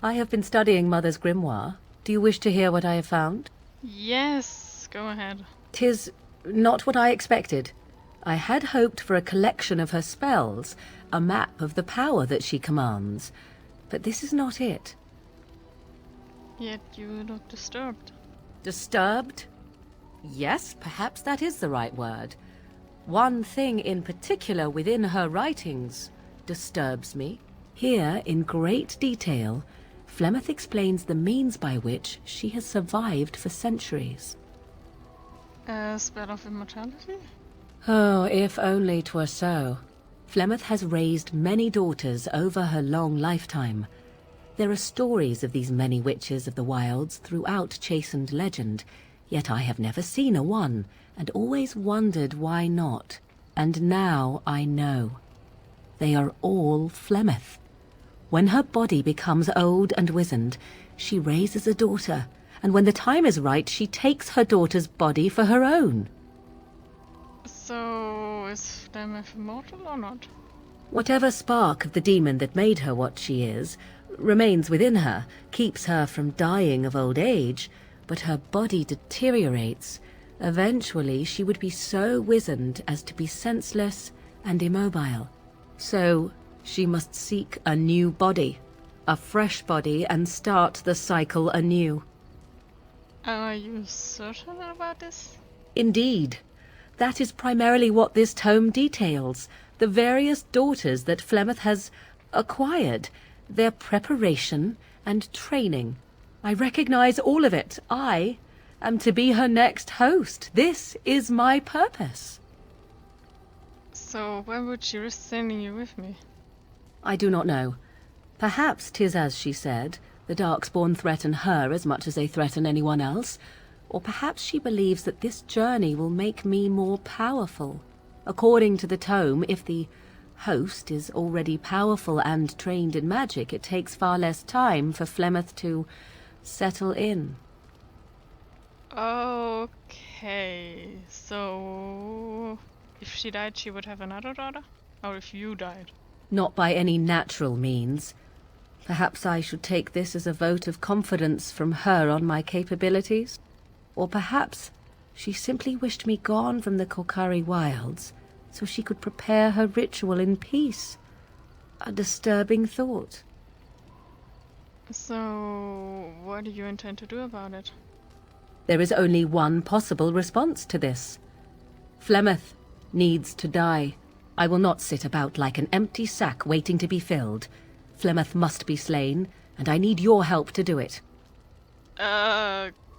I have been studying Mother's Grimoire. Do you wish to hear what I have found? Yes, go ahead. 'Tis not what I expected. I had hoped for a collection of her spells, a map of the power that she commands. But this is not it. Yet you look disturbed. Disturbed? Yes, perhaps that is the right word. One thing in particular within her writings disturbs me. Here, in great detail, Flemeth explains the means by which she has survived for centuries. A spell of immortality? Oh, if only 'twere so. Flemeth has raised many daughters over her long lifetime. There are stories of these many witches of the wilds throughout chastened legend, yet I have never seen a one, and always wondered why not. And now I know. They are all Flemeth. When her body becomes old and wizened, she raises a daughter, and when the time is right, she takes her daughter's body for her own. So, is Flemeth immortal or not? Whatever spark of the demon that made her what she is remains within her, keeps her from dying of old age, but her body deteriorates. Eventually, she would be so wizened as to be senseless and immobile. So, she must seek a new body, a fresh body, and start the cycle anew. Are you certain about this? Indeed. That is primarily what this tome details, the various daughters that Flemeth has acquired, their preparation and training. I recognize all of it. I am to be her next host. This is my purpose. So, why would she risk sending you with me? I do not know. Perhaps 'tis as she said, the Darkspawn threaten her as much as they threaten anyone else. Or perhaps she believes that this journey will make me more powerful. According to the tome, if the host is already powerful and trained in magic, it takes far less time for Flemeth to settle in. Okay, so if she died, she would have another daughter? Or if you died? Not by any natural means. Perhaps I should take this as a vote of confidence from her on my capabilities. Or perhaps she simply wished me gone from the Korkari wilds so she could prepare her ritual in peace. A disturbing thought. So, what do you intend to do about it? There is only one possible response to this. Flemeth needs to die. I will not sit about like an empty sack waiting to be filled. Flemeth must be slain, and I need your help to do it.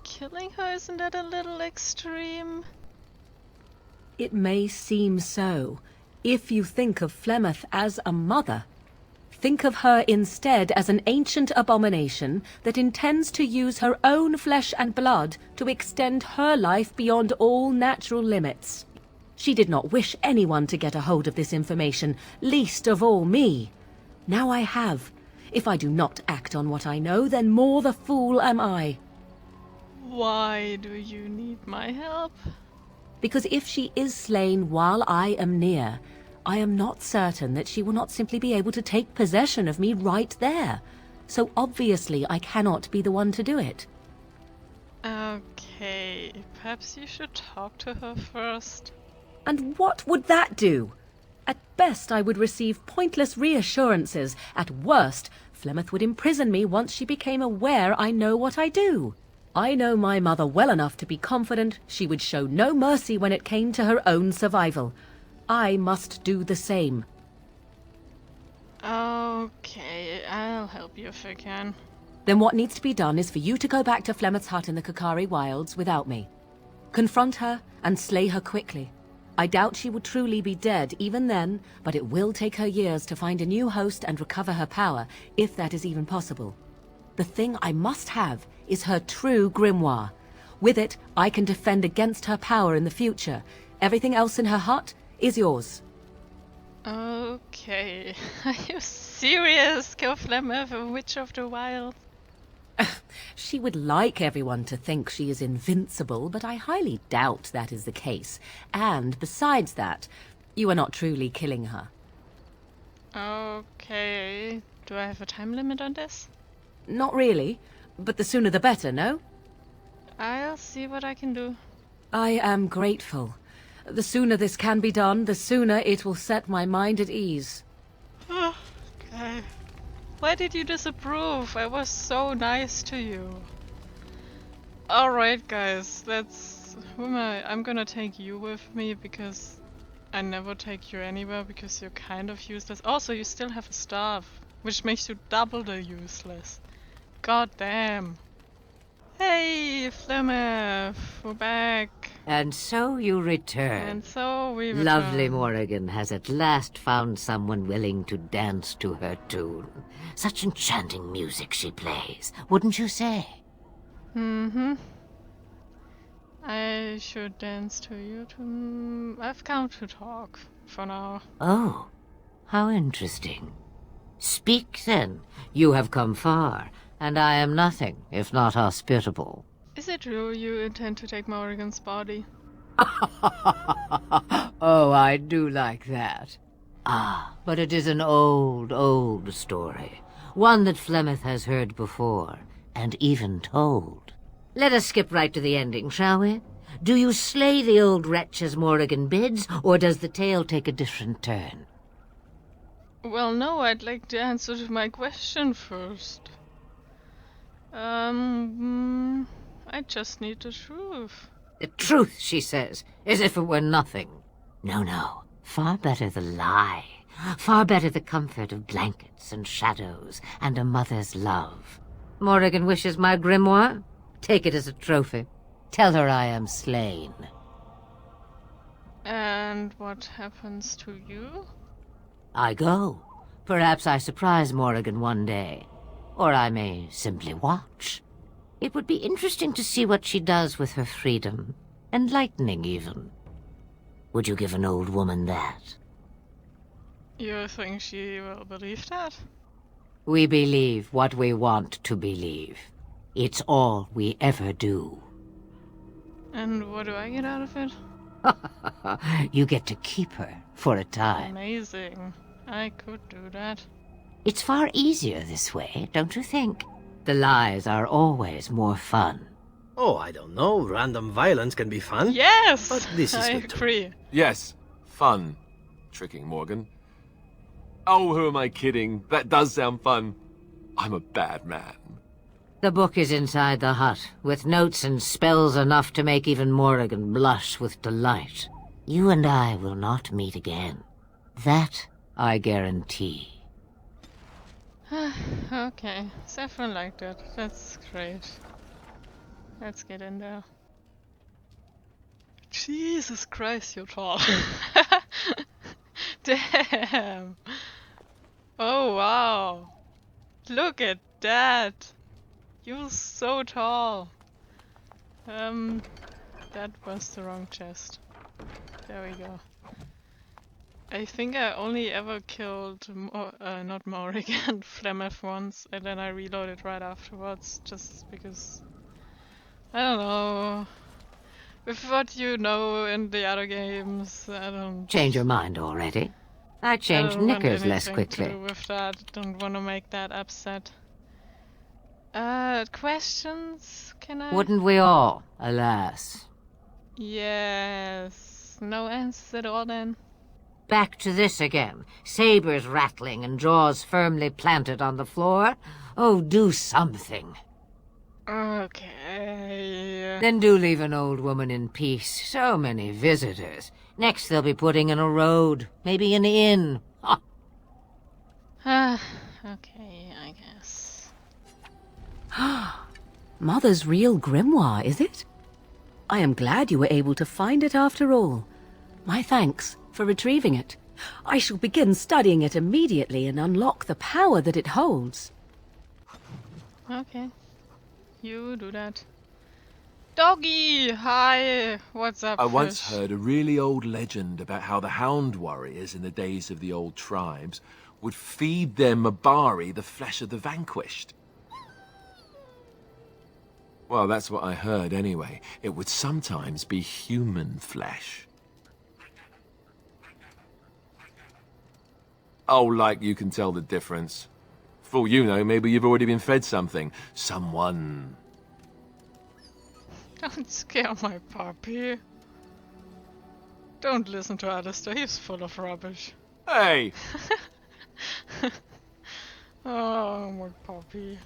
Killing her, isn't that a little extreme? It may seem so. If you think of Flemeth as a mother, think of her instead as an ancient abomination that intends to use her own flesh and blood to extend her life beyond all natural limits. She did not wish anyone to get a hold of this information, least of all me. Now I have. If I do not act on what I know, then more the fool am I. Why do you need my help? Because if she is slain while I am near, I am not certain that she will not simply be able to take possession of me right there. So obviously I cannot be the one to do it. Okay, perhaps you should talk to her first. And what would that do? At best I would receive pointless reassurances. At worst, Flemeth would imprison me once she became aware I know what I do. I know my mother well enough to be confident she would show no mercy when it came to her own survival. I must do the same. Okay, I'll help you if I can. Then what needs to be done is for you to go back to Flemeth's hut in the Korkari wilds without me. Confront her and slay her quickly. I doubt she will truly be dead even then, but it will take her years to find a new host and recover her power, if that is even possible. The thing I must have is her true grimoire. With it, I can defend against her power in the future. Everything else in her hut is yours. Okay, are you serious, Flemeth, a witch of the wild? She would like everyone to think she is invincible, but I highly doubt that is the case. And besides that, you are not truly killing her. Okay, do I have a time limit on this? Not really, but the sooner the better, no? I'll see what I can do. I am grateful. The sooner this can be done, the sooner it will set my mind at ease. Okay. Why did you disapprove? I was so nice to you. Alright guys, I'm gonna take you with me because I never take you anywhere because you're kind of useless. Also, you still have a staff, which makes you double the useless. God damn. Hey, Flemeth, we're back. And so you return. And so we return. Lovely Morrigan has at last found someone willing to dance to her tune. Such enchanting music she plays, wouldn't you say? Mm-hmm. I should dance to you too. I've come to talk for now. Oh, how interesting. Speak then. You have come far, and I am nothing if not hospitable. Is it true you intend to take Morrigan's body? Oh, I do like that. Ah, but it is an old, old story. One that Flemeth has heard before, and even told. Let us skip right to the ending, shall we? Do you slay the old wretch as Morrigan bids, or does the tale take a different turn? Well, no, I'd like to answer to my question first. I just need the truth. The truth, she says, as if it were nothing. No, no, far better the lie. Far better the comfort of blankets and shadows and a mother's love. Morrigan wishes my grimoire? Take it as a trophy. Tell her I am slain. And what happens to you? I go. Perhaps I surprise Morrigan one day. Or I may simply watch. It would be interesting to see what she does with her freedom. Enlightening, even. Would you give an old woman that? You think she will believe that? We believe what we want to believe. It's all we ever do. And what do I get out of it? You get to keep her for a time. Amazing. I could do that. It's far easier this way, don't you think? The lies are always more fun. Oh, I don't know. Random violence can be fun. Yes! But this is I good too. agree. Yes, fun. Tricking Morgan. Oh, who am I kidding? That does sound fun. I'm a bad man. The book is inside the hut, with notes and spells enough to make even Morrigan blush with delight. You and I will not meet again. That I guarantee. Okay, Saffron liked it. That's great. Let's get in there. Jesus Christ, you're tall. Damn. Oh wow. Look at that. You're so tall. That was the wrong chest. There we go. I think I only ever killed, not Morrigan, Flemeth once, and then I reloaded right afterwards, just because, I don't know, with what you know in the other games, I don't... Change your mind already? I change don't want knickers less anything quickly. to do with that, don't want to make that upset. Questions? Can I? Wouldn't we all, alas? Yes. No answers at all then? Back to this again. Sabers rattling and jaws firmly planted on the floor. Oh, do something. Okay. Then do leave an old woman in peace. So many visitors. Next they'll be putting in a road. Maybe an inn. Okay, I guess. Mother's real grimoire, is it? I am glad you were able to find it after all. My thanks for retrieving it. I shall begin studying it immediately and unlock the power that it holds. Okay. You do that. Doggy! Hi! What's up, I once fish? heard a really old legend about how the hound warriors in the days of the old tribes would feed their Mabari the flesh of the vanquished. Well, that's what I heard anyway. It would sometimes be human flesh. Oh, like you can tell the difference. For all you know, maybe you've already been fed something. Someone. Don't scare my puppy. Don't listen to Alistair, he's full of rubbish. Hey! Oh, my puppy.